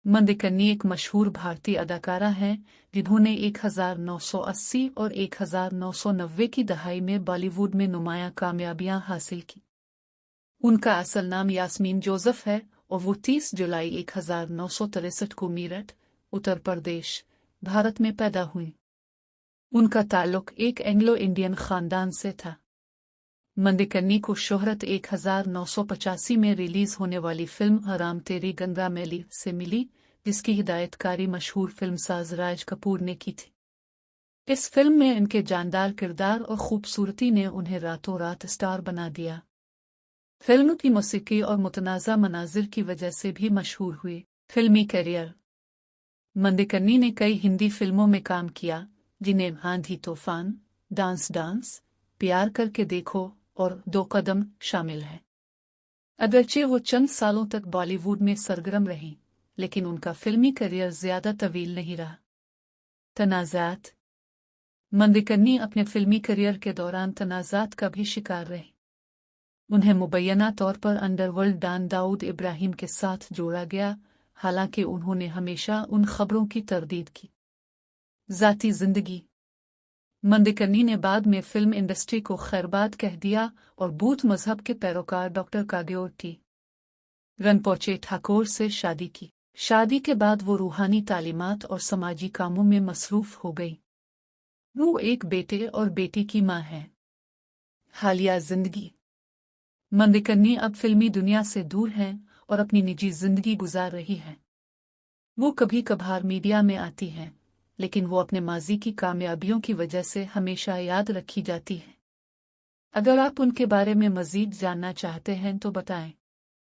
मंदिकन्नी एक मशहूर भारतीय अदाकारा हैं जिन्होंने 1980 और 1990 की दहाई में बॉलीवुड में नुमायां कामयाबियां हासिल की। उनका असल नाम यास्मीन जोसेफ है और वो 30 जुलाई 1963 को मीरठ, उत्तर प्रदेश, भारत में पैदा हुई। उनका ताल्लुक एक एंग्लो इंडियन खानदान से था। मंदिकन्नी को शोहरत 1985 में रिलीज होने वाली फिल्म हराम तेरी गंगा मैली से मिली, जिसकी हिदायतकारी मशहूर फिल्मसाज राज कपूर ने की थी। इस फिल्म में इनके जानदार किरदार और खूबसूरती ने उन्हें रातों रात स्टार बना दिया। फिल्म की मौसीकी और मुतनाज़ा मनाजिर की वजह से भी मशहूर हुई। फिल्मी करियर। मंदिकन्नी ने कई हिंदी फिल्मों में काम किया, जिन्हें आंधी तूफान, डांस, प्यार करके देखो और दो कदम शामिल हैं। अगरचे वो चंद सालों तक बॉलीवुड में सरगर्म रहीं, लेकिन उनका फिल्मी करियर ज्यादा तवील नहीं रहा। तनाज़ात। मंदिकन्नी अपने फिल्मी करियर के दौरान तनाज़ात का भी शिकार रही। उन्हें मुबैना तौर पर अंडरवर्ल्ड डॉन दाऊद इब्राहिम के साथ जोड़ा गया, हालांकि उन्होंने हमेशा उन खबरों की तरदीद की। ज़ाती ज़िंदगी। मंदिकन्नी ने बाद में फिल्म इंडस्ट्री को खैरबाद कह दिया और बौद्ध मजहब के पैरोकार डॉक्टर काग्योर टी रणपोचे ठाकुर से शादी की। शादी के बाद वो रूहानी तालीमात और समाजी कामों में मसरूफ हो गई। वो एक बेटे और बेटी की मां है। हालिया जिंदगी। मंदिकन्नी अब फिल्मी दुनिया से दूर हैं और अपनी निजी जिंदगी गुजार रही हैं। वो कभी कभार मीडिया में आती हैं, लेकिन वो अपने माजी की कामयाबियों की वजह से हमेशा याद रखी जाती हैं। अगर आप उनके बारे में मजीद जानना चाहते हैं तो बताएं।